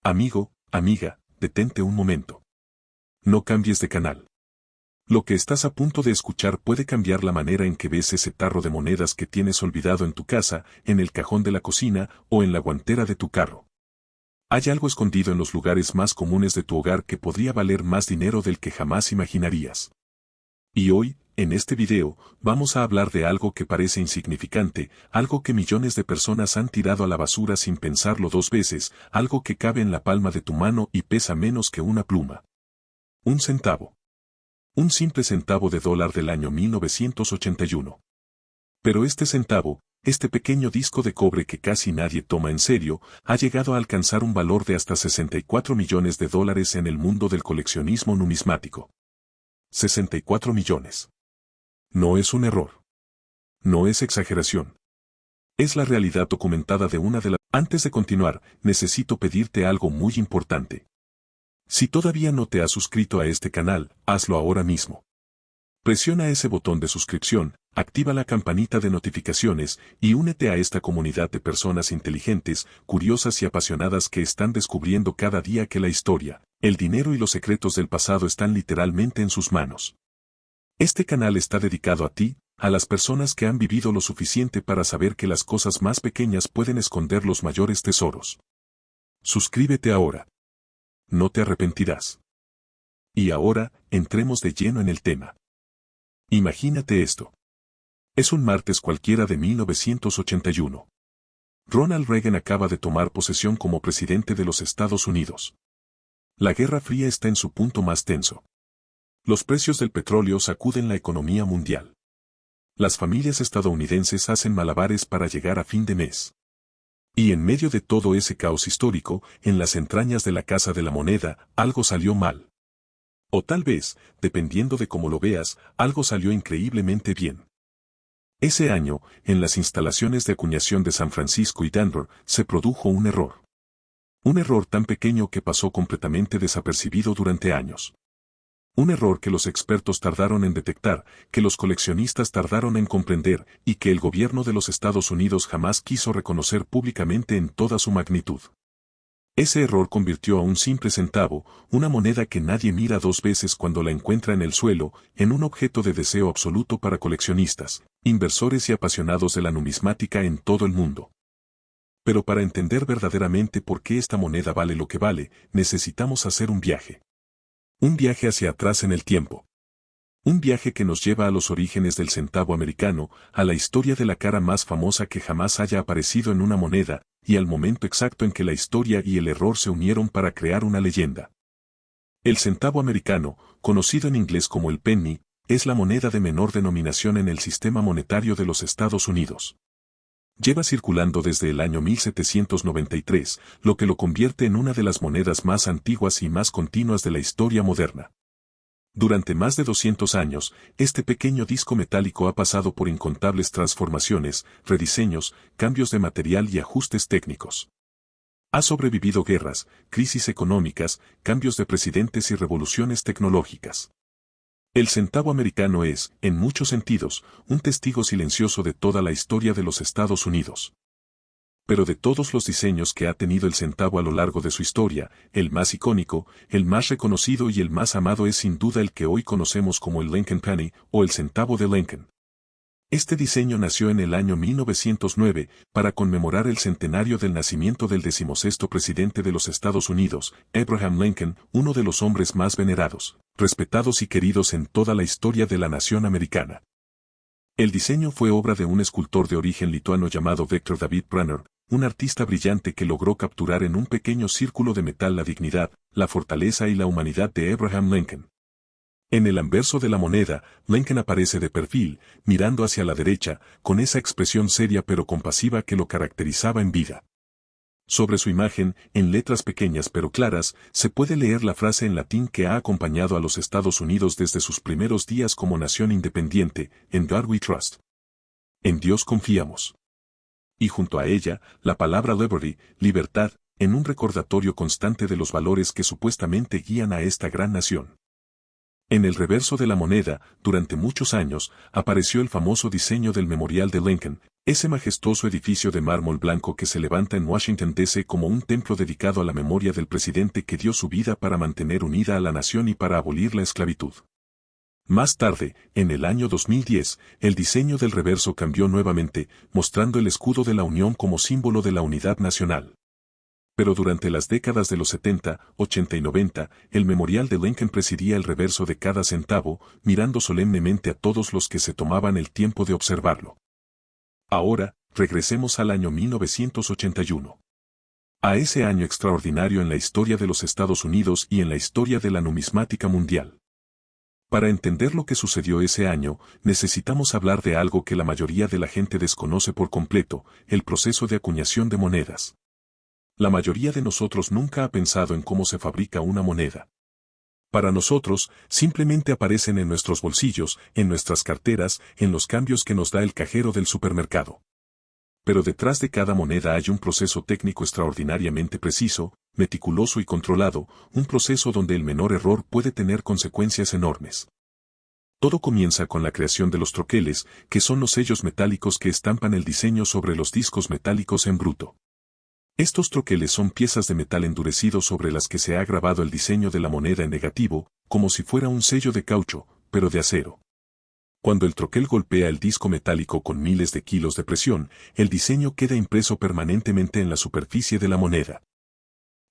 Amigo, amiga, detente un momento. No cambies de canal. Lo que estás a punto de escuchar puede cambiar la manera en que ves ese tarro de monedas que tienes olvidado en tu casa, en el cajón de la cocina o en la guantera de tu carro. Hay algo escondido en los lugares más comunes de tu hogar que podría valer más dinero del que jamás imaginarías. Y hoy, en este video, vamos a hablar de algo que parece insignificante, algo que millones de personas han tirado a la basura sin pensarlo dos veces, algo que cabe en la palma de tu mano y pesa menos que una pluma. Un centavo. Un simple centavo de dólar del año 1981. Pero este centavo, este pequeño disco de cobre que casi nadie toma en serio, ha llegado a alcanzar un valor de hasta 64 millones de dólares en el mundo del coleccionismo numismático. 64 millones. No es un error. No es exageración. Es la realidad documentada de una de las... Antes de continuar, necesito pedirte algo muy importante. Si todavía no te has suscrito a este canal, hazlo ahora mismo. Presiona ese botón de suscripción, activa la campanita de notificaciones y únete a esta comunidad de personas inteligentes, curiosas y apasionadas que están descubriendo cada día que la historia, el dinero y los secretos del pasado están literalmente en sus manos. Este canal está dedicado a ti, a las personas que han vivido lo suficiente para saber que las cosas más pequeñas pueden esconder los mayores tesoros. Suscríbete ahora. No te arrepentirás. Y ahora, entremos de lleno en el tema. Imagínate esto. Es un martes cualquiera de 1981. Ronald Reagan acaba de tomar posesión como presidente de los Estados Unidos. La Guerra Fría está en su punto más tenso. Los precios del petróleo sacuden la economía mundial. Las familias estadounidenses hacen malabares para llegar a fin de mes. Y en medio de todo ese caos histórico, en las entrañas de la Casa de la Moneda, algo salió mal. O tal vez, dependiendo de cómo lo veas, algo salió increíblemente bien. Ese año, en las instalaciones de acuñación de San Francisco y Denver, se produjo un error. Un error tan pequeño que pasó completamente desapercibido durante años. Un error que los expertos tardaron en detectar, que los coleccionistas tardaron en comprender y que el gobierno de los Estados Unidos jamás quiso reconocer públicamente en toda su magnitud. Ese error convirtió a un simple centavo, una moneda que nadie mira dos veces cuando la encuentra en el suelo, en un objeto de deseo absoluto para coleccionistas, inversores y apasionados de la numismática en todo el mundo. Pero para entender verdaderamente por qué esta moneda vale lo que vale, necesitamos hacer un viaje. Un viaje hacia atrás en el tiempo. Un viaje que nos lleva a los orígenes del centavo americano, a la historia de la cara más famosa que jamás haya aparecido en una moneda, y al momento exacto en que la historia y el error se unieron para crear una leyenda. El centavo americano, conocido en inglés como el penny, es la moneda de menor denominación en el sistema monetario de los Estados Unidos. Lleva circulando desde el año 1793, lo que lo convierte en una de las monedas más antiguas y más continuas de la historia moderna. Durante más de 200 años, este pequeño disco metálico ha pasado por incontables transformaciones, rediseños, cambios de material y ajustes técnicos. Ha sobrevivido guerras, crisis económicas, cambios de presidentes y revoluciones tecnológicas. El centavo americano es, en muchos sentidos, un testigo silencioso de toda la historia de los Estados Unidos. Pero de todos los diseños que ha tenido el centavo a lo largo de su historia, el más icónico, el más reconocido y el más amado es sin duda el que hoy conocemos como el Lincoln Penny, o el centavo de Lincoln. Este diseño nació en el año 1909, para conmemorar el centenario del nacimiento del 16º presidente de los Estados Unidos, Abraham Lincoln, uno de los hombres más venerados, respetados y queridos en toda la historia de la nación americana. El diseño fue obra de un escultor de origen lituano llamado Victor David Brenner, un artista brillante que logró capturar en un pequeño círculo de metal la dignidad, la fortaleza y la humanidad de Abraham Lincoln. En el anverso de la moneda, Lincoln aparece de perfil, mirando hacia la derecha, con esa expresión seria pero compasiva que lo caracterizaba en vida. Sobre su imagen, en letras pequeñas pero claras, se puede leer la frase en latín que ha acompañado a los Estados Unidos desde sus primeros días como nación independiente, "In God we trust". En Dios confiamos. Y junto a ella, la palabra liberty, libertad, en un recordatorio constante de los valores que supuestamente guían a esta gran nación. En el reverso de la moneda, durante muchos años, apareció el famoso diseño del Memorial de Lincoln, ese majestuoso edificio de mármol blanco que se levanta en Washington, D.C. como un templo dedicado a la memoria del presidente que dio su vida para mantener unida a la nación y para abolir la esclavitud. Más tarde, en el año 2010, el diseño del reverso cambió nuevamente, mostrando el escudo de la Unión como símbolo de la unidad nacional. Pero durante las décadas de los 70, 80 y 90, el Memorial de Lincoln presidía el reverso de cada centavo, mirando solemnemente a todos los que se tomaban el tiempo de observarlo. Ahora, regresemos al año 1981. A ese año extraordinario en la historia de los Estados Unidos y en la historia de la numismática mundial. Para entender lo que sucedió ese año, necesitamos hablar de algo que la mayoría de la gente desconoce por completo, el proceso de acuñación de monedas. La mayoría de nosotros nunca ha pensado en cómo se fabrica una moneda. Para nosotros, simplemente aparecen en nuestros bolsillos, en nuestras carteras, en los cambios que nos da el cajero del supermercado. Pero detrás de cada moneda hay un proceso técnico extraordinariamente preciso, meticuloso y controlado, un proceso donde el menor error puede tener consecuencias enormes. Todo comienza con la creación de los troqueles, que son los sellos metálicos que estampan el diseño sobre los discos metálicos en bruto. Estos troqueles son piezas de metal endurecido sobre las que se ha grabado el diseño de la moneda en negativo, como si fuera un sello de caucho, pero de acero. Cuando el troquel golpea el disco metálico con miles de kilos de presión, el diseño queda impreso permanentemente en la superficie de la moneda.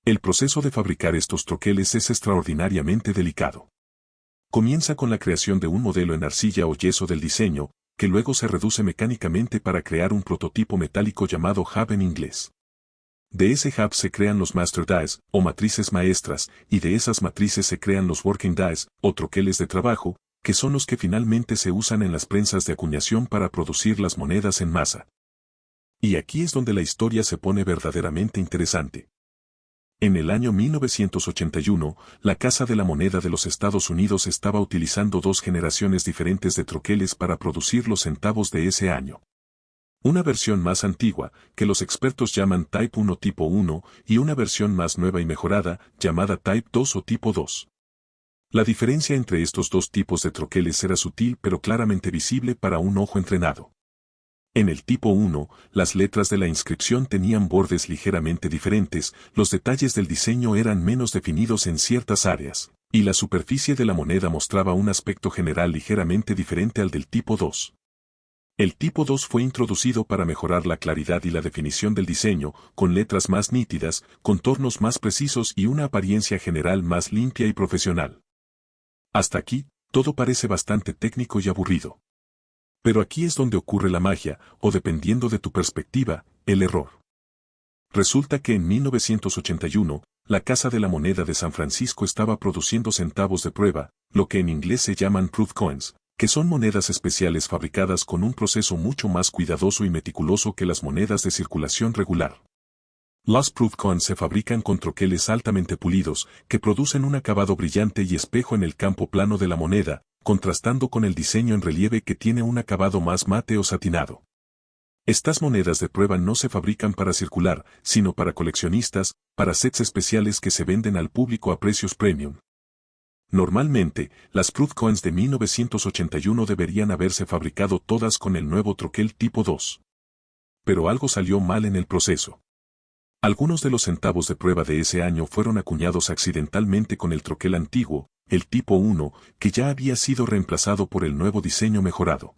El proceso de fabricar estos troqueles es extraordinariamente delicado. Comienza con la creación de un modelo en arcilla o yeso del diseño, que luego se reduce mecánicamente para crear un prototipo metálico llamado hub en inglés. De ese hub se crean los master dies, o matrices maestras, y de esas matrices se crean los working dies, o troqueles de trabajo, que son los que finalmente se usan en las prensas de acuñación para producir las monedas en masa. Y aquí es donde la historia se pone verdaderamente interesante. En el año 1981, la Casa de la Moneda de los Estados Unidos estaba utilizando dos generaciones diferentes de troqueles para producir los centavos de ese año. Una versión más antigua, que los expertos llaman Type 1 tipo 1, y una versión más nueva y mejorada, llamada Type 2 o tipo 2. La diferencia entre estos dos tipos de troqueles era sutil pero claramente visible para un ojo entrenado. En el tipo 1, las letras de la inscripción tenían bordes ligeramente diferentes, los detalles del diseño eran menos definidos en ciertas áreas, y la superficie de la moneda mostraba un aspecto general ligeramente diferente al del tipo 2. El tipo 2 fue introducido para mejorar la claridad y la definición del diseño, con letras más nítidas, contornos más precisos y una apariencia general más limpia y profesional. Hasta aquí, todo parece bastante técnico y aburrido. Pero aquí es donde ocurre la magia, o dependiendo de tu perspectiva, el error. Resulta que en 1981, la Casa de la Moneda de San Francisco estaba produciendo centavos de prueba, lo que en inglés se llaman proof coins, que son monedas especiales fabricadas con un proceso mucho más cuidadoso y meticuloso que las monedas de circulación regular. Las proof coins se fabrican con troqueles altamente pulidos, que producen un acabado brillante y espejo en el campo plano de la moneda, contrastando con el diseño en relieve que tiene un acabado más mate o satinado. Estas monedas de prueba no se fabrican para circular, sino para coleccionistas, para sets especiales que se venden al público a precios premium. Normalmente, las proof coins de 1981 deberían haberse fabricado todas con el nuevo troquel tipo 2. Pero algo salió mal en el proceso. Algunos de los centavos de prueba de ese año fueron acuñados accidentalmente con el troquel antiguo, el tipo 1, que ya había sido reemplazado por el nuevo diseño mejorado.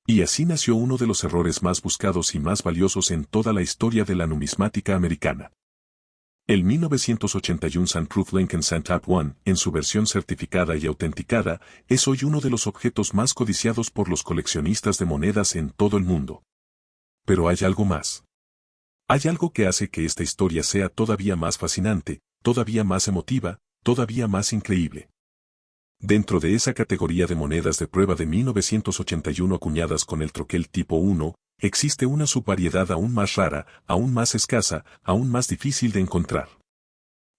Y así nació uno de los errores más buscados y más valiosos en toda la historia de la numismática americana. El 1981 Sandproof Lincoln Sandtap 1, en su versión certificada y autenticada, es hoy uno de los objetos más codiciados por los coleccionistas de monedas en todo el mundo. Pero hay algo más. Hay algo que hace que esta historia sea todavía más fascinante, todavía más emotiva, todavía más increíble. Dentro de esa categoría de monedas de prueba de 1981 acuñadas con el troquel tipo 1, existe una subvariedad aún más rara, aún más escasa, aún más difícil de encontrar.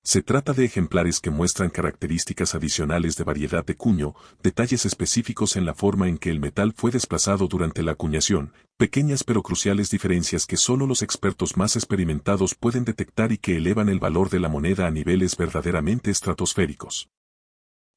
Se trata de ejemplares que muestran características adicionales de variedad de cuño, detalles específicos en la forma en que el metal fue desplazado durante la acuñación, pequeñas pero cruciales diferencias que solo los expertos más experimentados pueden detectar y que elevan el valor de la moneda a niveles verdaderamente estratosféricos.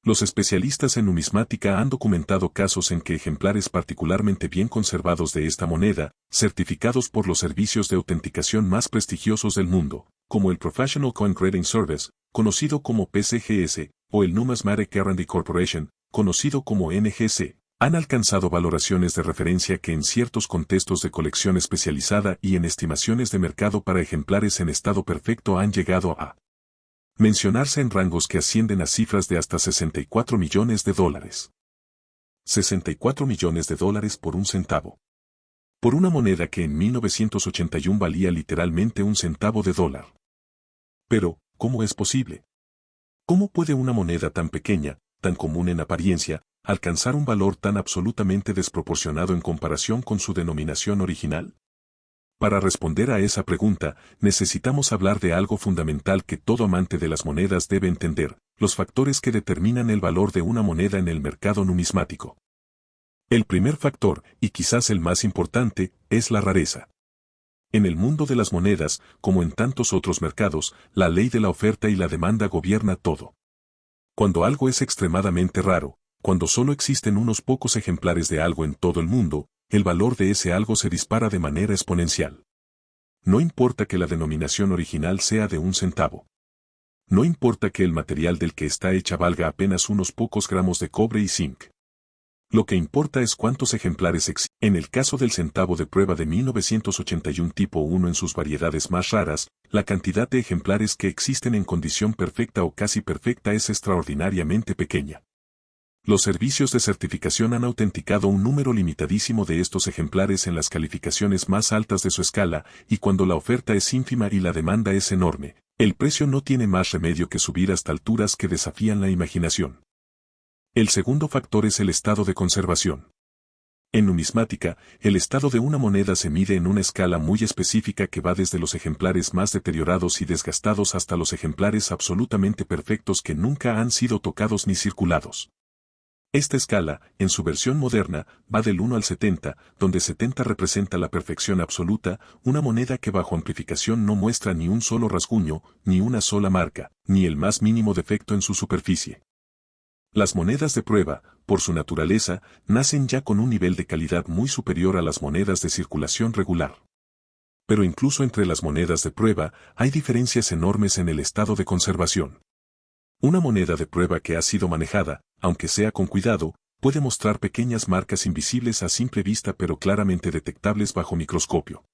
Los especialistas en numismática han documentado casos en que ejemplares particularmente bien conservados de esta moneda, certificados por los servicios de autenticación más prestigiosos del mundo, como el Professional Coin Grading Service, conocido como PCGS, o el Numismatic Guarantee Corporation, conocido como NGC, han alcanzado valoraciones de referencia que en ciertos contextos de colección especializada y en estimaciones de mercado para ejemplares en estado perfecto han llegado a mencionarse en rangos que ascienden a cifras de hasta $64 millones. $64 millones por un centavo. Por una moneda que en 1981 valía literalmente un centavo de dólar. Pero, ¿cómo es posible? ¿Cómo puede una moneda tan pequeña, tan común en apariencia, alcanzar un valor tan absolutamente desproporcionado en comparación con su denominación original? Para responder a esa pregunta, necesitamos hablar de algo fundamental que todo amante de las monedas debe entender, los factores que determinan el valor de una moneda en el mercado numismático. El primer factor, y quizás el más importante, es la rareza. En el mundo de las monedas, como en tantos otros mercados, la ley de la oferta y la demanda gobierna todo. Cuando algo es extremadamente raro, cuando solo existen unos pocos ejemplares de algo en todo el mundo, el valor de ese algo se dispara de manera exponencial. No importa que la denominación original sea de un centavo. No importa que el material del que está hecha valga apenas unos pocos gramos de cobre y zinc. Lo que importa es cuántos ejemplares existen. En el caso del centavo de prueba de 1981 tipo 1 en sus variedades más raras, la cantidad de ejemplares que existen en condición perfecta o casi perfecta es extraordinariamente pequeña. Los servicios de certificación han autenticado un número limitadísimo de estos ejemplares en las calificaciones más altas de su escala, y cuando la oferta es ínfima y la demanda es enorme, el precio no tiene más remedio que subir hasta alturas que desafían la imaginación. El segundo factor es el estado de conservación. En numismática, el estado de una moneda se mide en una escala muy específica que va desde los ejemplares más deteriorados y desgastados hasta los ejemplares absolutamente perfectos que nunca han sido tocados ni circulados. Esta escala, en su versión moderna, va del 1 al 70, donde 70 representa la perfección absoluta, una moneda que bajo amplificación no muestra ni un solo rasguño, ni una sola marca, ni el más mínimo defecto en su superficie. Las monedas de prueba, por su naturaleza, nacen ya con un nivel de calidad muy superior a las monedas de circulación regular. Pero incluso entre las monedas de prueba, hay diferencias enormes en el estado de conservación. Una moneda de prueba que ha sido manejada, aunque sea con cuidado, puede mostrar pequeñas marcas invisibles a simple vista pero claramente detectables bajo microscopio.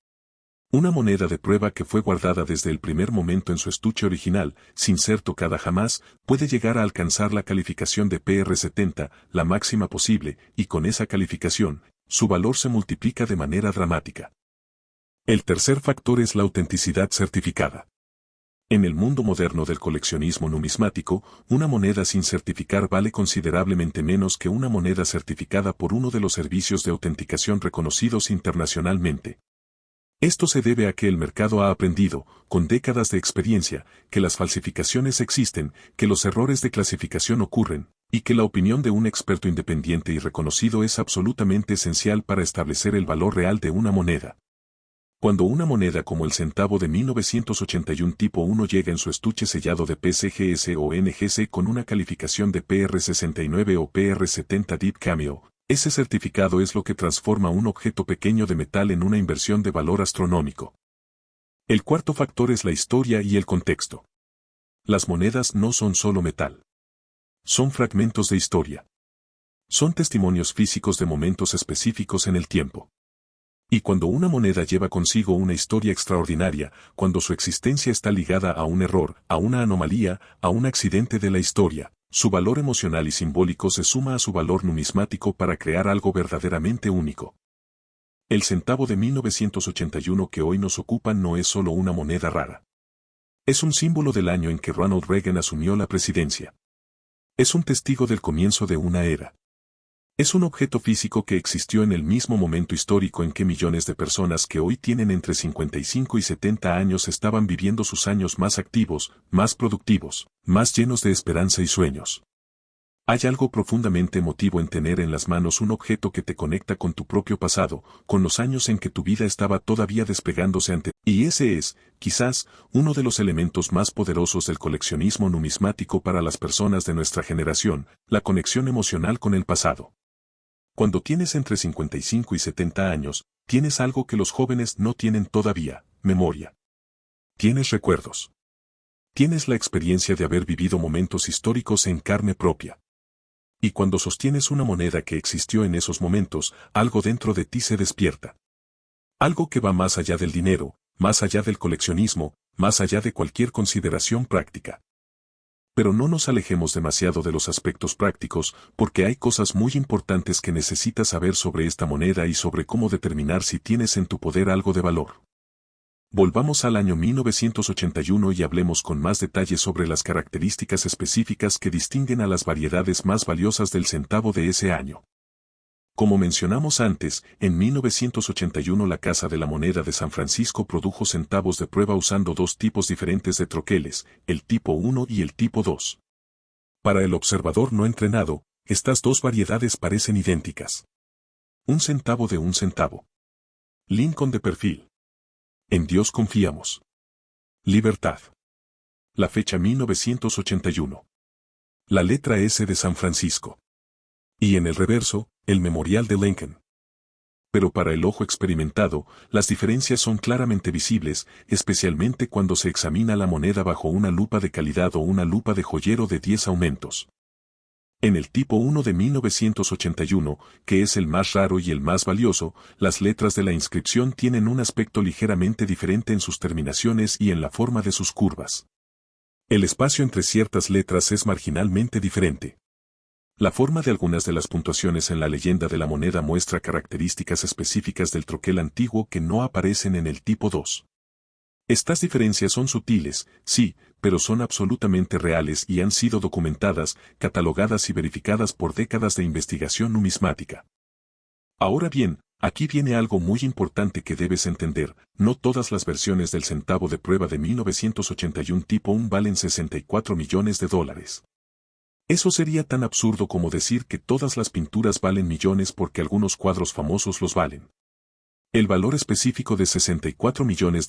Una moneda de prueba que fue guardada desde el primer momento en su estuche original, sin ser tocada jamás, puede llegar a alcanzar la calificación de PR70, la máxima posible, y con esa calificación, su valor se multiplica de manera dramática. El tercer factor es la autenticidad certificada. En el mundo moderno del coleccionismo numismático, una moneda sin certificar vale considerablemente menos que una moneda certificada por uno de los servicios de autenticación reconocidos internacionalmente. Esto se debe a que el mercado ha aprendido, con décadas de experiencia, que las falsificaciones existen, que los errores de clasificación ocurren, y que la opinión de un experto independiente y reconocido es absolutamente esencial para establecer el valor real de una moneda. Cuando una moneda como el centavo de 1981 tipo 1 llega en su estuche sellado de PCGS o NGC con una calificación de PR69 o PR70 Deep Cameo, ese certificado es lo que transforma un objeto pequeño de metal en una inversión de valor astronómico. El cuarto factor es la historia y el contexto. Las monedas no son solo metal. Son fragmentos de historia. Son testimonios físicos de momentos específicos en el tiempo. Y cuando una moneda lleva consigo una historia extraordinaria, cuando su existencia está ligada a un error, a una anomalía, a un accidente de la historia, su valor emocional y simbólico se suma a su valor numismático para crear algo verdaderamente único. El centavo de 1981 que hoy nos ocupa no es solo una moneda rara. Es un símbolo del año en que Ronald Reagan asumió la presidencia. Es un testigo del comienzo de una era. Es un objeto físico que existió en el mismo momento histórico en que millones de personas que hoy tienen entre 55 y 70 años estaban viviendo sus años más activos, más productivos, más llenos de esperanza y sueños. Hay algo profundamente emotivo en tener en las manos un objeto que te conecta con tu propio pasado, con los años en que tu vida estaba todavía despegándose ante ti. Y ese es, quizás, uno de los elementos más poderosos del coleccionismo numismático para las personas de nuestra generación, la conexión emocional con el pasado. Cuando tienes entre 55 y 70 años, tienes algo que los jóvenes no tienen todavía, memoria. Tienes recuerdos. Tienes la experiencia de haber vivido momentos históricos en carne propia. Y cuando sostienes una moneda que existió en esos momentos, algo dentro de ti se despierta. Algo que va más allá del dinero, más allá del coleccionismo, más allá de cualquier consideración práctica. Pero no nos alejemos demasiado de los aspectos prácticos, porque hay cosas muy importantes que necesitas saber sobre esta moneda y sobre cómo determinar si tienes en tu poder algo de valor. Volvamos al año 1981 y hablemos con más detalle sobre las características específicas que distinguen a las variedades más valiosas del centavo de ese año. Como mencionamos antes, en 1981 la Casa de la Moneda de San Francisco produjo centavos de prueba usando dos tipos diferentes de troqueles, el tipo 1 y el tipo 2. Para el observador no entrenado, estas dos variedades parecen idénticas. Un centavo de un centavo. Lincoln de perfil. En Dios confiamos. Libertad. La fecha 1981. La letra S de San Francisco. Y en el reverso, el memorial de Lincoln. Pero para el ojo experimentado, las diferencias son claramente visibles, especialmente cuando se examina la moneda bajo una lupa de calidad o una lupa de joyero de 10 aumentos. En el tipo 1 de 1981, que es el más raro y el más valioso, las letras de la inscripción tienen un aspecto ligeramente diferente en sus terminaciones y en la forma de sus curvas. El espacio entre ciertas letras es marginalmente diferente. La forma de algunas de las puntuaciones en la leyenda de la moneda muestra características específicas del troquel antiguo que no aparecen en el tipo 2. Estas diferencias son sutiles, sí, pero son absolutamente reales y han sido documentadas, catalogadas y verificadas por décadas de investigación numismática. Ahora bien, aquí viene algo muy importante que debes entender, no todas las versiones del centavo de prueba de 1981 tipo 1 valen $64 millones. Eso sería tan absurdo como decir que todas las pinturas valen millones porque algunos cuadros famosos los valen. El valor específico de $64 millones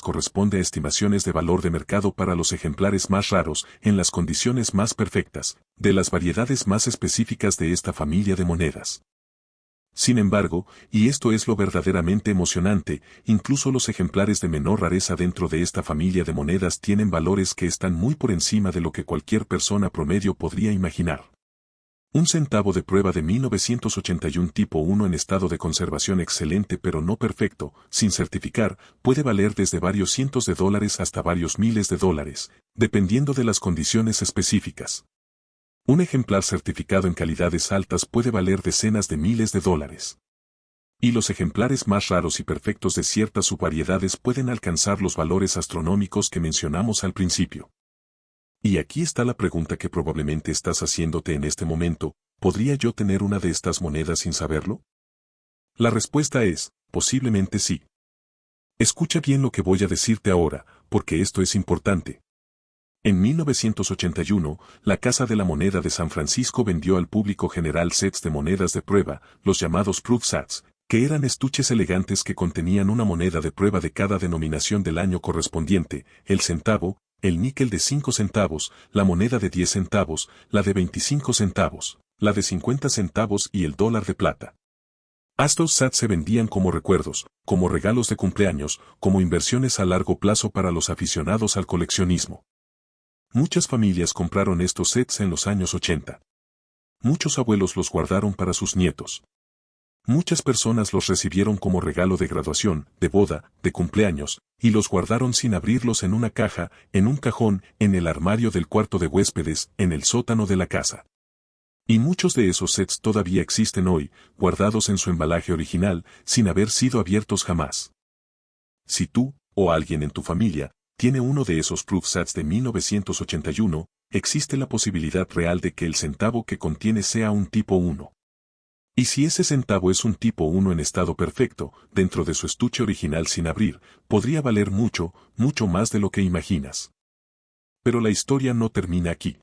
corresponde a estimaciones de valor de mercado para los ejemplares más raros, en las condiciones más perfectas, de las variedades más específicas de esta familia de monedas. Sin embargo, y esto es lo verdaderamente emocionante, incluso los ejemplares de menor rareza dentro de esta familia de monedas tienen valores que están muy por encima de lo que cualquier persona promedio podría imaginar. Un centavo de prueba de 1981 tipo 1 en estado de conservación excelente pero no perfecto, sin certificar, puede valer desde varios cientos de dólares hasta varios miles de dólares, dependiendo de las condiciones específicas. Un ejemplar certificado en calidades altas puede valer decenas de miles de dólares. Y los ejemplares más raros y perfectos de ciertas subvariedades pueden alcanzar los valores astronómicos que mencionamos al principio. Y aquí está la pregunta que probablemente estás haciéndote en este momento, ¿podría yo tener una de estas monedas sin saberlo? La respuesta es, posiblemente sí. Escucha bien lo que voy a decirte ahora, porque esto es importante. En 1981, la Casa de la Moneda de San Francisco vendió al público general sets de monedas de prueba, los llamados proof sets, que eran estuches elegantes que contenían una moneda de prueba de cada denominación del año correspondiente, el centavo, el níquel de 5 centavos, la moneda de 10 centavos, la de 25 centavos, la de 50 centavos y el dólar de plata. Estos sets se vendían como recuerdos, como regalos de cumpleaños, como inversiones a largo plazo para los aficionados al coleccionismo. Muchas familias compraron estos sets en los años 80. Muchos abuelos los guardaron para sus nietos. Muchas personas los recibieron como regalo de graduación, de boda, de cumpleaños, y los guardaron sin abrirlos en una caja, en un cajón, en el armario del cuarto de huéspedes, en el sótano de la casa. Y muchos de esos sets todavía existen hoy, guardados en su embalaje original, sin haber sido abiertos jamás. Si tú, o alguien en tu familia, tiene uno de esos proof sets de 1981, existe la posibilidad real de que el centavo que contiene sea un tipo 1. Y si ese centavo es un tipo 1 en estado perfecto, dentro de su estuche original sin abrir, podría valer mucho, mucho más de lo que imaginas. Pero la historia no termina aquí.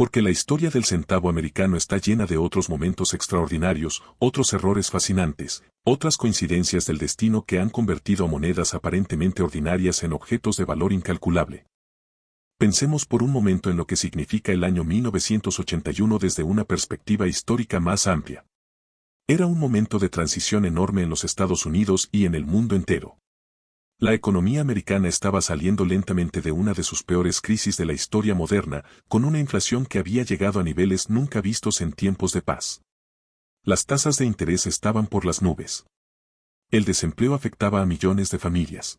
Porque la historia del centavo americano está llena de otros momentos extraordinarios, otros errores fascinantes, otras coincidencias del destino que han convertido a monedas aparentemente ordinarias en objetos de valor incalculable. Pensemos por un momento en lo que significa el año 1981 desde una perspectiva histórica más amplia. Era un momento de transición enorme en los Estados Unidos y en el mundo entero. La economía americana estaba saliendo lentamente de una de sus peores crisis de la historia moderna, con una inflación que había llegado a niveles nunca vistos en tiempos de paz. Las tasas de interés estaban por las nubes. El desempleo afectaba a millones de familias.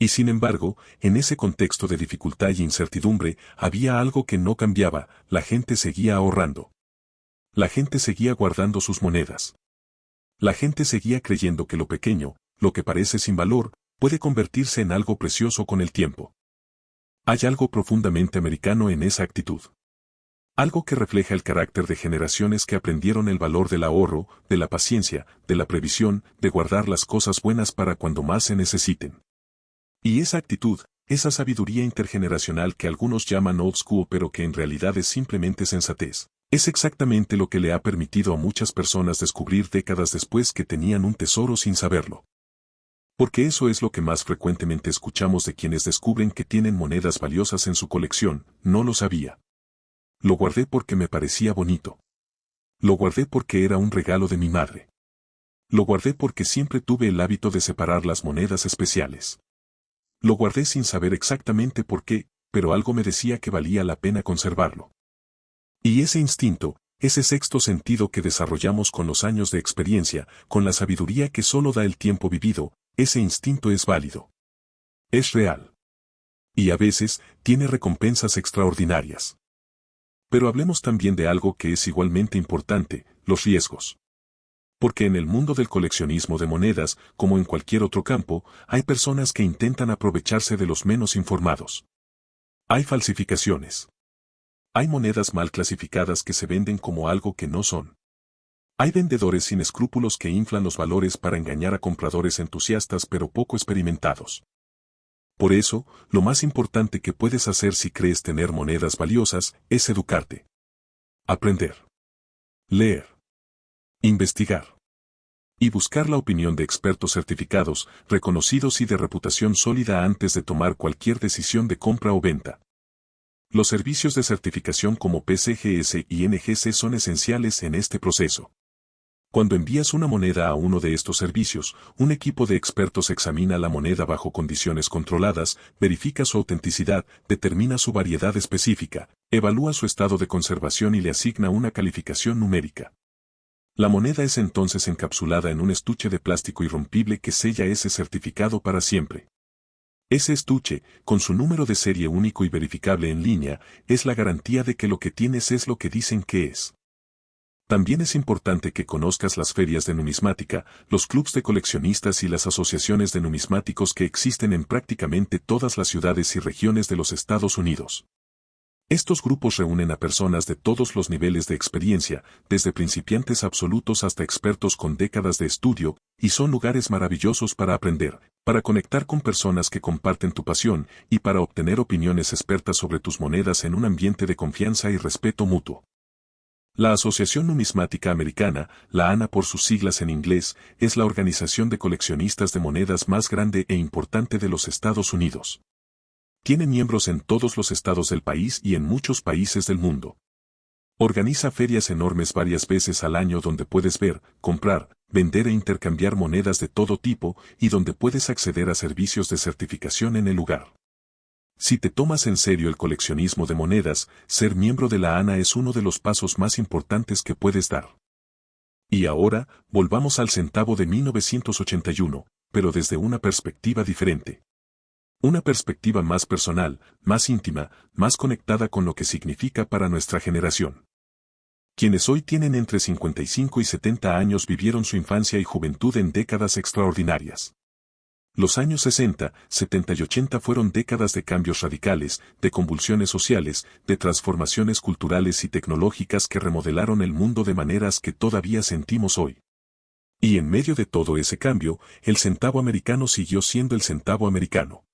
Y sin embargo, en ese contexto de dificultad y incertidumbre, había algo que no cambiaba: la gente seguía ahorrando. La gente seguía guardando sus monedas. La gente seguía creyendo que lo pequeño, lo que parece sin valor, puede convertirse en algo precioso con el tiempo. Hay algo profundamente americano en esa actitud. Algo que refleja el carácter de generaciones que aprendieron el valor del ahorro, de la paciencia, de la previsión, de guardar las cosas buenas para cuando más se necesiten. Y esa actitud, esa sabiduría intergeneracional que algunos llaman old school pero que en realidad es simplemente sensatez, es exactamente lo que le ha permitido a muchas personas descubrir décadas después que tenían un tesoro sin saberlo. Porque eso es lo que más frecuentemente escuchamos de quienes descubren que tienen monedas valiosas en su colección: no lo sabía. Lo guardé porque me parecía bonito. Lo guardé porque era un regalo de mi madre. Lo guardé porque siempre tuve el hábito de separar las monedas especiales. Lo guardé sin saber exactamente por qué, pero algo me decía que valía la pena conservarlo. Y ese instinto, ese sexto sentido que desarrollamos con los años de experiencia, con la sabiduría que solo da el tiempo vivido, ese instinto es válido. Es real. Y a veces, tiene recompensas extraordinarias. Pero hablemos también de algo que es igualmente importante: los riesgos. Porque en el mundo del coleccionismo de monedas, como en cualquier otro campo, hay personas que intentan aprovecharse de los menos informados. Hay falsificaciones. Hay monedas mal clasificadas que se venden como algo que no son. Hay vendedores sin escrúpulos que inflan los valores para engañar a compradores entusiastas pero poco experimentados. Por eso, lo más importante que puedes hacer si crees tener monedas valiosas es educarte. Aprender. Leer. Investigar. Y buscar la opinión de expertos certificados, reconocidos y de reputación sólida antes de tomar cualquier decisión de compra o venta. Los servicios de certificación como PCGS y NGC son esenciales en este proceso. Cuando envías una moneda a uno de estos servicios, un equipo de expertos examina la moneda bajo condiciones controladas, verifica su autenticidad, determina su variedad específica, evalúa su estado de conservación y le asigna una calificación numérica. La moneda es entonces encapsulada en un estuche de plástico irrompible que sella ese certificado para siempre. Ese estuche, con su número de serie único y verificable en línea, es la garantía de que lo que tienes es lo que dicen que es. También es importante que conozcas las ferias de numismática, los clubs de coleccionistas y las asociaciones de numismáticos que existen en prácticamente todas las ciudades y regiones de los Estados Unidos. Estos grupos reúnen a personas de todos los niveles de experiencia, desde principiantes absolutos hasta expertos con décadas de estudio, y son lugares maravillosos para aprender, para conectar con personas que comparten tu pasión, y para obtener opiniones expertas sobre tus monedas en un ambiente de confianza y respeto mutuo. La Asociación Numismática Americana, la ANA por sus siglas en inglés, es la organización de coleccionistas de monedas más grande e importante de los Estados Unidos. Tiene miembros en todos los estados del país y en muchos países del mundo. Organiza ferias enormes varias veces al año donde puedes ver, comprar, vender e intercambiar monedas de todo tipo y donde puedes acceder a servicios de certificación en el lugar. Si te tomas en serio el coleccionismo de monedas, ser miembro de la ANA es uno de los pasos más importantes que puedes dar. Y ahora, volvamos al centavo de 1981, pero desde una perspectiva diferente. Una perspectiva más personal, más íntima, más conectada con lo que significa para nuestra generación. Quienes hoy tienen entre 55 y 70 años vivieron su infancia y juventud en décadas extraordinarias. Los años 60, 70 y 80 fueron décadas de cambios radicales, de convulsiones sociales, de transformaciones culturales y tecnológicas que remodelaron el mundo de maneras que todavía sentimos hoy. Y en medio de todo ese cambio, el centavo americano siguió siendo el centavo americano.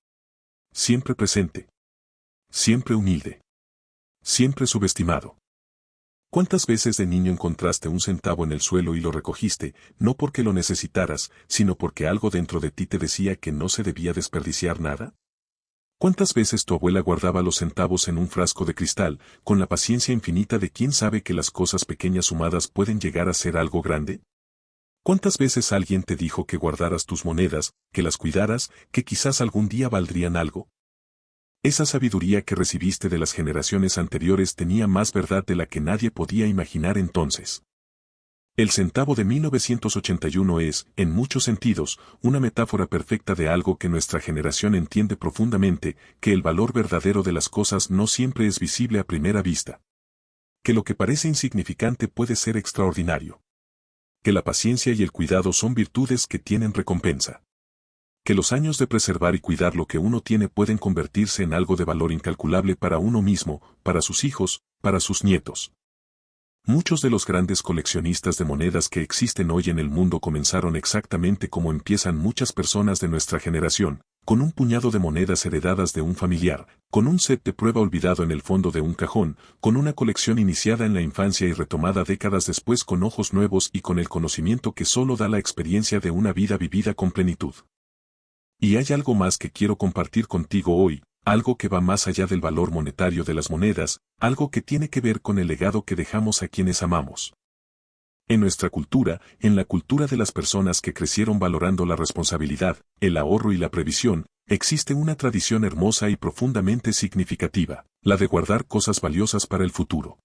Siempre presente. Siempre humilde. siempre subestimado. ¿Cuántas veces de niño encontraste un centavo en el suelo y lo recogiste, no porque lo necesitaras, sino porque algo dentro de ti te decía que no se debía desperdiciar nada? ¿Cuántas veces tu abuela guardaba los centavos en un frasco de cristal, con la paciencia infinita de quien sabe que las cosas pequeñas sumadas pueden llegar a ser algo grande? ¿Cuántas veces alguien te dijo que guardaras tus monedas, que las cuidaras, que quizás algún día valdrían algo? Esa sabiduría que recibiste de las generaciones anteriores tenía más verdad de la que nadie podía imaginar entonces. El centavo de 1981 es, en muchos sentidos, una metáfora perfecta de algo que nuestra generación entiende profundamente, que el valor verdadero de las cosas no siempre es visible a primera vista. Que lo que parece insignificante puede ser extraordinario. Que la paciencia y el cuidado son virtudes que tienen recompensa. Que los años de preservar y cuidar lo que uno tiene pueden convertirse en algo de valor incalculable para uno mismo, para sus hijos, para sus nietos. Muchos de los grandes coleccionistas de monedas que existen hoy en el mundo comenzaron exactamente como empiezan muchas personas de nuestra generación, con un puñado de monedas heredadas de un familiar, con un set de prueba olvidado en el fondo de un cajón, con una colección iniciada en la infancia y retomada décadas después con ojos nuevos y con el conocimiento que solo da la experiencia de una vida vivida con plenitud. Y hay algo más que quiero compartir contigo hoy, algo que va más allá del valor monetario de las monedas, algo que tiene que ver con el legado que dejamos a quienes amamos. En nuestra cultura, en la cultura de las personas que crecieron valorando la responsabilidad, el ahorro y la previsión, existe una tradición hermosa y profundamente significativa, la de guardar cosas valiosas para el futuro.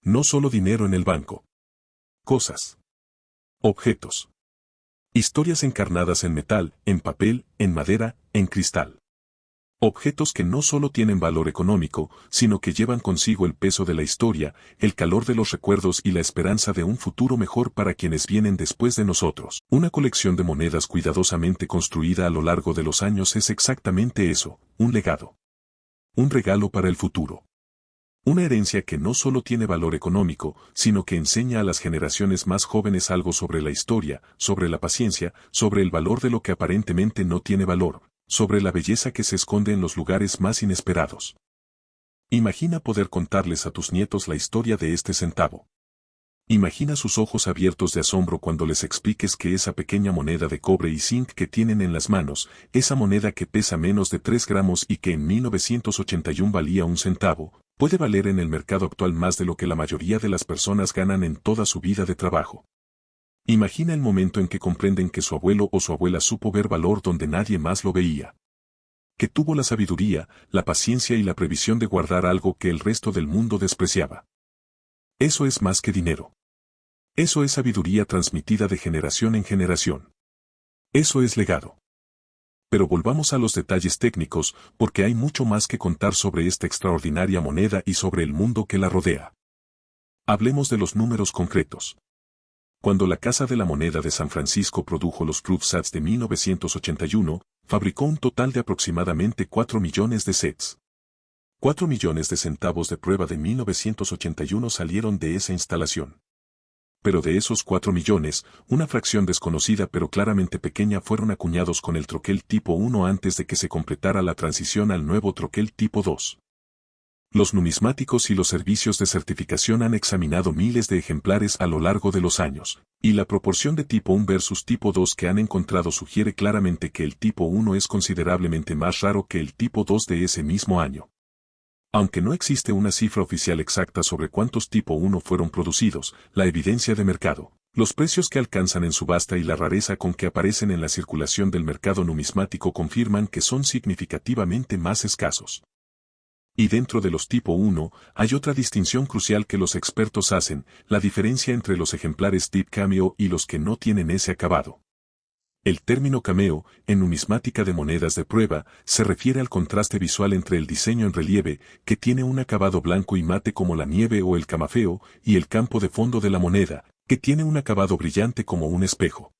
No solo dinero en el banco. Cosas. Objetos. Historias encarnadas en metal, en papel, en madera, en cristal. Objetos que no solo tienen valor económico, sino que llevan consigo el peso de la historia, el calor de los recuerdos y la esperanza de un futuro mejor para quienes vienen después de nosotros. Una colección de monedas cuidadosamente construida a lo largo de los años es exactamente eso, un legado. Un regalo para el futuro. Una herencia que no solo tiene valor económico, sino que enseña a las generaciones más jóvenes algo sobre la historia, sobre la paciencia, sobre el valor de lo que aparentemente no tiene valor, sobre la belleza que se esconde en los lugares más inesperados. Imagina poder contarles a tus nietos la historia de este centavo. Imagina sus ojos abiertos de asombro cuando les expliques que esa pequeña moneda de cobre y zinc que tienen en las manos, esa moneda que pesa menos de 3 gramos y que en 1981 valía un centavo, puede valer en el mercado actual más de lo que la mayoría de las personas ganan en toda su vida de trabajo. Imagina el momento en que comprenden que su abuelo o su abuela supo ver valor donde nadie más lo veía. Que tuvo la sabiduría, la paciencia y la previsión de guardar algo que el resto del mundo despreciaba. Eso es más que dinero. Eso es sabiduría transmitida de generación en generación. Eso es legado. Pero volvamos a los detalles técnicos, porque hay mucho más que contar sobre esta extraordinaria moneda y sobre el mundo que la rodea. Hablemos de los números concretos. Cuando la Casa de la Moneda de San Francisco produjo los CubeSats de 1981, fabricó un total de aproximadamente 4 millones de sets. 4 millones de centavos de prueba de 1981 salieron de esa instalación. Pero de esos 4 millones, una fracción desconocida pero claramente pequeña fueron acuñados con el troquel tipo 1 antes de que se completara la transición al nuevo troquel tipo 2. Los numismáticos y los servicios de certificación han examinado miles de ejemplares a lo largo de los años, y la proporción de tipo 1 versus tipo 2 que han encontrado sugiere claramente que el tipo 1 es considerablemente más raro que el tipo 2 de ese mismo año. Aunque no existe una cifra oficial exacta sobre cuántos tipo 1 fueron producidos, la evidencia de mercado, los precios que alcanzan en subasta y la rareza con que aparecen en la circulación del mercado numismático confirman que son significativamente más escasos. Y dentro de los tipo 1, hay otra distinción crucial que los expertos hacen, la diferencia entre los ejemplares Deep Cameo y los que no tienen ese acabado. El término cameo, en numismática de monedas de prueba, se refiere al contraste visual entre el diseño en relieve, que tiene un acabado blanco y mate como la nieve o el camafeo, y el campo de fondo de la moneda, que tiene un acabado brillante como un espejo.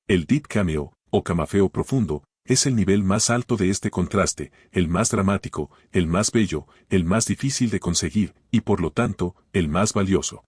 El deep cameo, o camafeo profundo, es el nivel más alto de este contraste, el más dramático, el más bello, el más difícil de conseguir, y por lo tanto, el más valioso.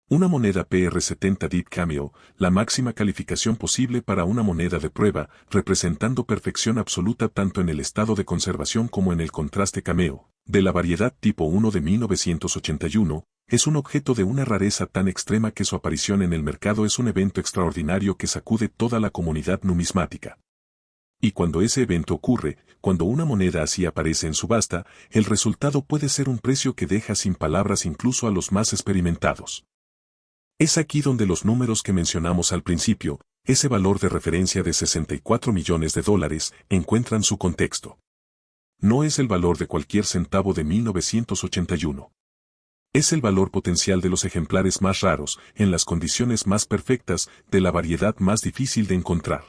Una moneda PR70 Deep Cameo, la máxima calificación posible para una moneda de prueba, representando perfección absoluta tanto en el estado de conservación como en el contraste cameo, De la variedad tipo 1 de 1981, es un objeto de una rareza tan extrema que su aparición en el mercado es un evento extraordinario que sacude toda la comunidad numismática. Y cuando ese evento ocurre, cuando una moneda así aparece en subasta, el resultado puede ser un precio que deja sin palabras incluso a los más experimentados. Es aquí donde los números que mencionamos al principio, ese valor de referencia de 64 millones de dólares, encuentran su contexto. No es el valor de cualquier centavo de 1981. Es el valor potencial de los ejemplares más raros, en las condiciones más perfectas, de la variedad más difícil de encontrar.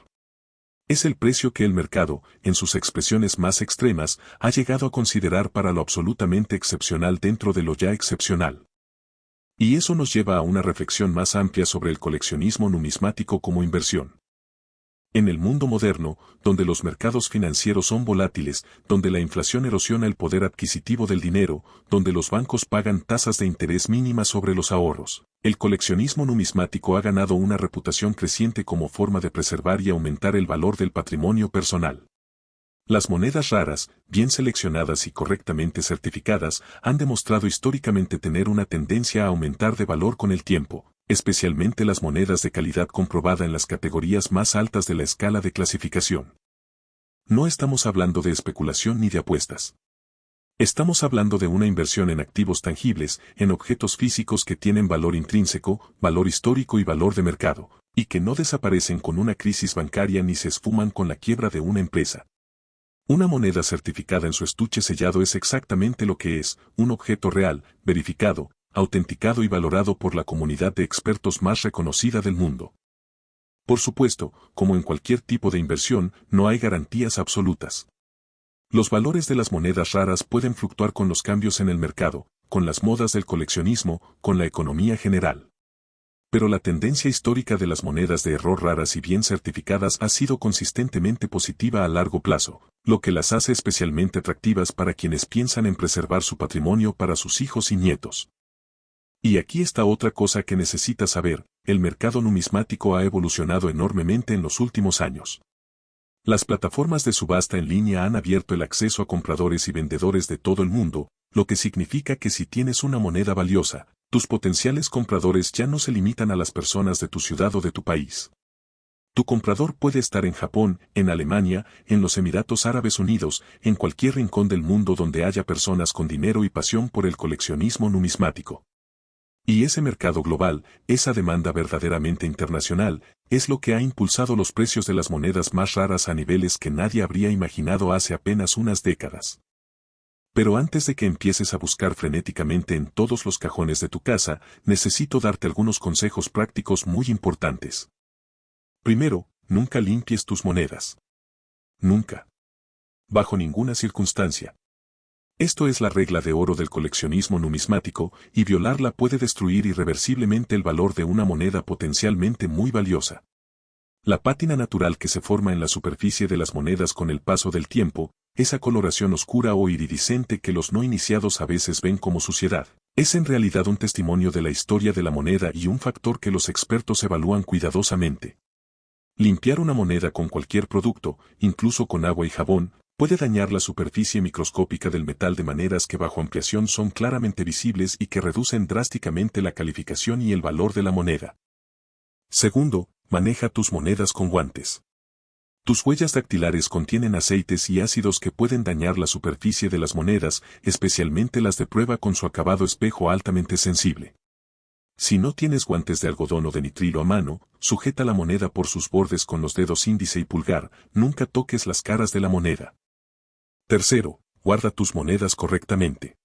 Es el precio que el mercado, en sus expresiones más extremas, ha llegado a considerar para lo absolutamente excepcional dentro de lo ya excepcional. Y eso nos lleva a una reflexión más amplia sobre el coleccionismo numismático como inversión. En el mundo moderno, donde los mercados financieros son volátiles, donde la inflación erosiona el poder adquisitivo del dinero, donde los bancos pagan tasas de interés mínimas sobre los ahorros, el coleccionismo numismático ha ganado una reputación creciente como forma de preservar y aumentar el valor del patrimonio personal. Las monedas raras, bien seleccionadas y correctamente certificadas, han demostrado históricamente tener una tendencia a aumentar de valor con el tiempo, especialmente las monedas de calidad comprobada en las categorías más altas de la escala de clasificación. No estamos hablando de especulación ni de apuestas. Estamos hablando de una inversión en activos tangibles, en objetos físicos que tienen valor intrínseco, valor histórico y valor de mercado, y que no desaparecen con una crisis bancaria ni se esfuman con la quiebra de una empresa. Una moneda certificada en su estuche sellado es exactamente lo que es, un objeto real, verificado, autenticado y valorado por la comunidad de expertos más reconocida del mundo. Por supuesto, como en cualquier tipo de inversión, no hay garantías absolutas. Los valores de las monedas raras pueden fluctuar con los cambios en el mercado, con las modas del coleccionismo, con la economía general. Pero la tendencia histórica de las monedas de error raras y bien certificadas ha sido consistentemente positiva a largo plazo, lo que las hace especialmente atractivas para quienes piensan en preservar su patrimonio para sus hijos y nietos. Y aquí está otra cosa que necesitas saber, el mercado numismático ha evolucionado enormemente en los últimos años. Las plataformas de subasta en línea han abierto el acceso a compradores y vendedores de todo el mundo, lo que significa que si tienes una moneda valiosa, tus potenciales compradores ya no se limitan a las personas de tu ciudad o de tu país. Tu comprador puede estar en Japón, en Alemania, en los Emiratos Árabes Unidos, en cualquier rincón del mundo donde haya personas con dinero y pasión por el coleccionismo numismático. Y ese mercado global, esa demanda verdaderamente internacional, es lo que ha impulsado los precios de las monedas más raras a niveles que nadie habría imaginado hace apenas unas décadas. Pero antes de que empieces a buscar frenéticamente en todos los cajones de tu casa, necesito darte algunos consejos prácticos muy importantes. Primero, nunca limpies tus monedas. Nunca. Bajo ninguna circunstancia. Esto es la regla de oro del coleccionismo numismático, y violarla puede destruir irreversiblemente el valor de una moneda potencialmente muy valiosa. La pátina natural que se forma en la superficie de las monedas con el paso del tiempo, esa coloración oscura o iridiscente que los no iniciados a veces ven como suciedad, es en realidad un testimonio de la historia de la moneda y un factor que los expertos evalúan cuidadosamente. Limpiar una moneda con cualquier producto, incluso con agua y jabón, puede dañar la superficie microscópica del metal de maneras que bajo ampliación son claramente visibles y que reducen drásticamente la calificación y el valor de la moneda. Segundo, maneja tus monedas con guantes. Tus huellas dactilares contienen aceites y ácidos que pueden dañar la superficie de las monedas, especialmente las de prueba con su acabado espejo altamente sensible. Si no tienes guantes de algodón o de nitrilo a mano, sujeta la moneda por sus bordes con los dedos índice y pulgar, nunca toques las caras de la moneda. Tercero, guarda tus monedas correctamente.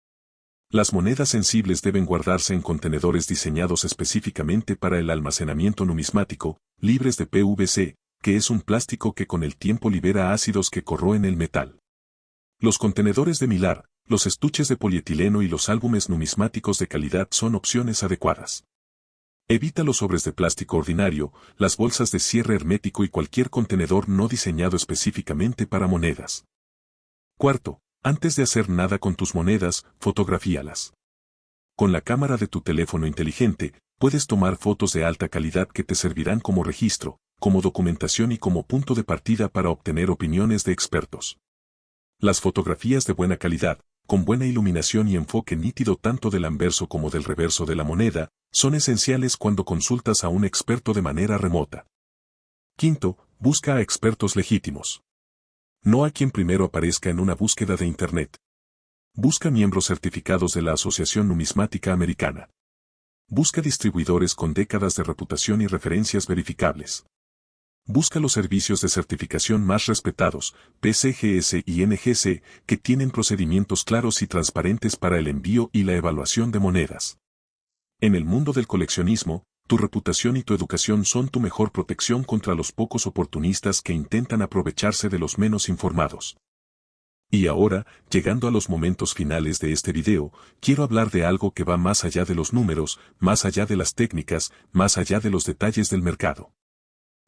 Las monedas sensibles deben guardarse en contenedores diseñados específicamente para el almacenamiento numismático, libres de PVC, que es un plástico que con el tiempo libera ácidos que corroen el metal. Los contenedores de Mylar, los estuches de polietileno y los álbumes numismáticos de calidad son opciones adecuadas. Evita los sobres de plástico ordinario, las bolsas de cierre hermético y cualquier contenedor no diseñado específicamente para monedas. Cuarto, antes de hacer nada con tus monedas, fotografíalas. Con la cámara de tu teléfono inteligente, puedes tomar fotos de alta calidad que te servirán como registro, como documentación y como punto de partida para obtener opiniones de expertos. Las fotografías de buena calidad, con buena iluminación y enfoque nítido tanto del anverso como del reverso de la moneda, son esenciales cuando consultas a un experto de manera remota. Quinto, busca a expertos legítimos. No a quien primero aparezca en una búsqueda de Internet. Busca miembros certificados de la Asociación Numismática Americana. Busca distribuidores con décadas de reputación y referencias verificables. Busca los servicios de certificación más respetados, PCGS y NGC, que tienen procedimientos claros y transparentes para el envío y la evaluación de monedas. En el mundo del coleccionismo, tu reputación y tu educación son tu mejor protección contra los pocos oportunistas que intentan aprovecharse de los menos informados. Y ahora, llegando a los momentos finales de este video, quiero hablar de algo que va más allá de los números, más allá de las técnicas, más allá de los detalles del mercado.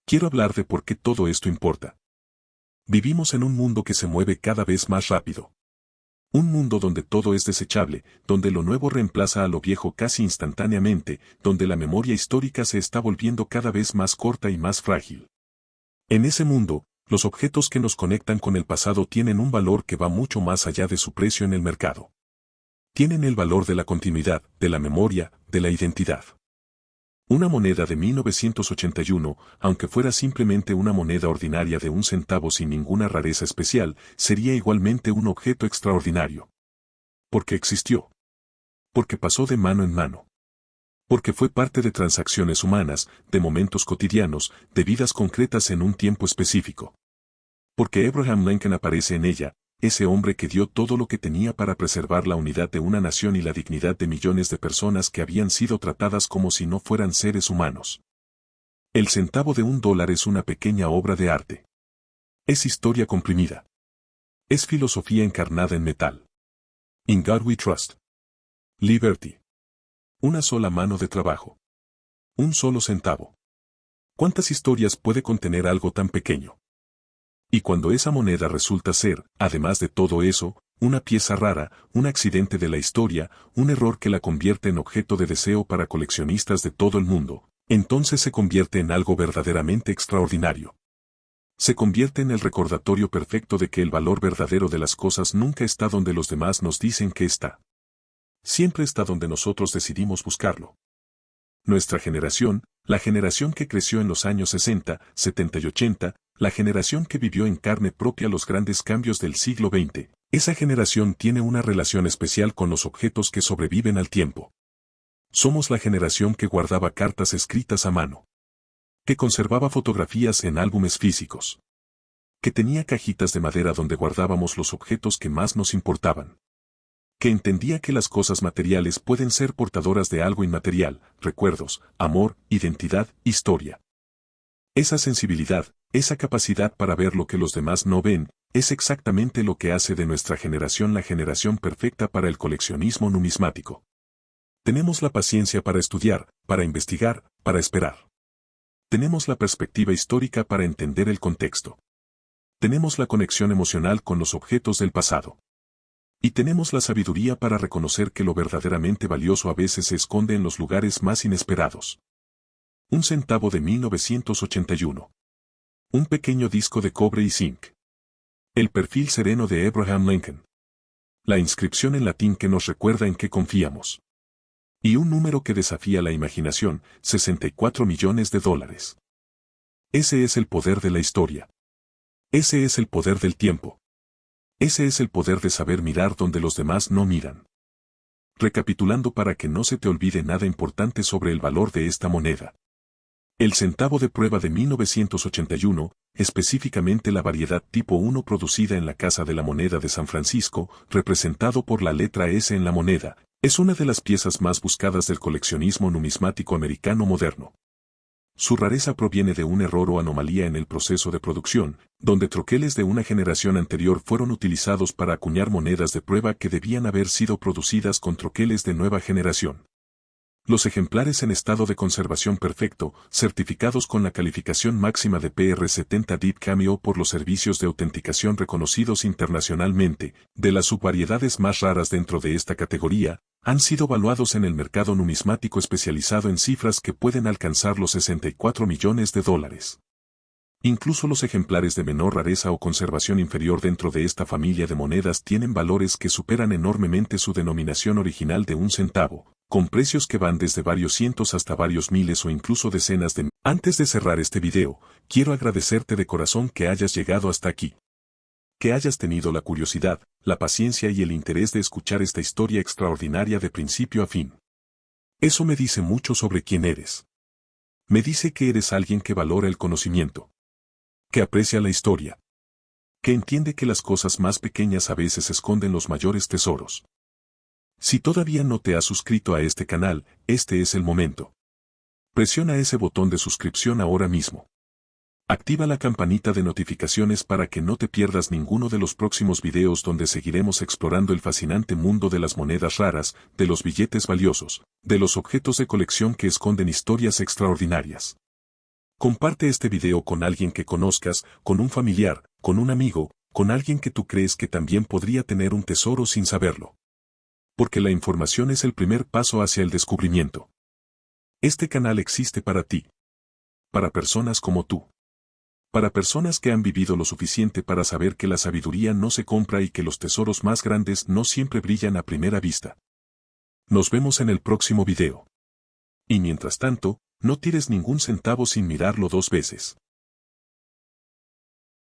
Quiero hablar de por qué todo esto importa. Vivimos en un mundo que se mueve cada vez más rápido. Un mundo donde todo es desechable, donde lo nuevo reemplaza a lo viejo casi instantáneamente, donde la memoria histórica se está volviendo cada vez más corta y más frágil. En ese mundo, los objetos que nos conectan con el pasado tienen un valor que va mucho más allá de su precio en el mercado. Tienen el valor de la continuidad, de la memoria, de la identidad. Una moneda de 1981, aunque fuera simplemente una moneda ordinaria de 1 centavo sin ninguna rareza especial, sería igualmente un objeto extraordinario. Porque existió. Porque pasó de mano en mano. Porque fue parte de transacciones humanas, de momentos cotidianos, de vidas concretas en un tiempo específico. Porque Abraham Lincoln aparece en ella, ese hombre que dio todo lo que tenía para preservar la unidad de una nación y la dignidad de millones de personas que habían sido tratadas como si no fueran seres humanos. El centavo de $1 es una pequeña obra de arte. Es historia comprimida. Es filosofía encarnada en metal. In God we trust. Liberty. Una sola mano de trabajo. Un solo centavo. ¿Cuántas historias puede contener algo tan pequeño? Y cuando esa moneda resulta ser, además de todo eso, una pieza rara, un accidente de la historia, un error que la convierte en objeto de deseo para coleccionistas de todo el mundo, entonces se convierte en algo verdaderamente extraordinario. Se convierte en el recordatorio perfecto de que el valor verdadero de las cosas nunca está donde los demás nos dicen que está. Siempre está donde nosotros decidimos buscarlo. Nuestra generación, la generación que creció en los años 60, 70 y 80, la generación que vivió en carne propia los grandes cambios del siglo XX, esa generación tiene una relación especial con los objetos que sobreviven al tiempo. Somos la generación que guardaba cartas escritas a mano. Que conservaba fotografías en álbumes físicos. Que tenía cajitas de madera donde guardábamos los objetos que más nos importaban. Que entendía que las cosas materiales pueden ser portadoras de algo inmaterial, recuerdos, amor, identidad, historia. Esa sensibilidad, esa capacidad para ver lo que los demás no ven, es exactamente lo que hace de nuestra generación la generación perfecta para el coleccionismo numismático. Tenemos la paciencia para estudiar, para investigar, para esperar. Tenemos la perspectiva histórica para entender el contexto. Tenemos la conexión emocional con los objetos del pasado. Y tenemos la sabiduría para reconocer que lo verdaderamente valioso a veces se esconde en los lugares más inesperados. Un centavo de 1981. Un pequeño disco de cobre y zinc. El perfil sereno de Abraham Lincoln. La inscripción en latín que nos recuerda en qué confiamos. Y un número que desafía la imaginación, $64 millones. Ese es el poder de la historia. Ese es el poder del tiempo. Ese es el poder de saber mirar donde los demás no miran. Recapitulando para que no se te olvide nada importante sobre el valor de esta moneda. El centavo de prueba de 1981, específicamente la variedad tipo 1 producida en la Casa de la Moneda de San Francisco, representado por la letra S en la moneda, es una de las piezas más buscadas del coleccionismo numismático americano moderno. Su rareza proviene de un error o anomalía en el proceso de producción, donde troqueles de una generación anterior fueron utilizados para acuñar monedas de prueba que debían haber sido producidas con troqueles de nueva generación. Los ejemplares en estado de conservación perfecto, certificados con la calificación máxima de PR70 Deep Cameo por los servicios de autenticación reconocidos internacionalmente, de las subvariedades más raras dentro de esta categoría, han sido valuados en el mercado numismático especializado en cifras que pueden alcanzar los $64 millones. Incluso los ejemplares de menor rareza o conservación inferior dentro de esta familia de monedas tienen valores que superan enormemente su denominación original de 1 centavo, con precios que van desde varios cientos hasta varios miles o incluso decenas de... Antes de cerrar este video, quiero agradecerte de corazón que hayas llegado hasta aquí. Que hayas tenido la curiosidad, la paciencia y el interés de escuchar esta historia extraordinaria de principio a fin. Eso me dice mucho sobre quién eres. Me dice que eres alguien que valora el conocimiento, que aprecia la historia, que entiende que las cosas más pequeñas a veces esconden los mayores tesoros. Si todavía no te has suscrito a este canal, este es el momento. Presiona ese botón de suscripción ahora mismo. Activa la campanita de notificaciones para que no te pierdas ninguno de los próximos videos donde seguiremos explorando el fascinante mundo de las monedas raras, de los billetes valiosos, de los objetos de colección que esconden historias extraordinarias. Comparte este video con alguien que conozcas, con un familiar, con un amigo, con alguien que tú crees que también podría tener un tesoro sin saberlo. Porque la información es el primer paso hacia el descubrimiento. Este canal existe para ti. Para personas como tú. Para personas que han vivido lo suficiente para saber que la sabiduría no se compra y que los tesoros más grandes no siempre brillan a primera vista. Nos vemos en el próximo video. Y mientras tanto, no tires ningún centavo sin mirarlo 2 veces.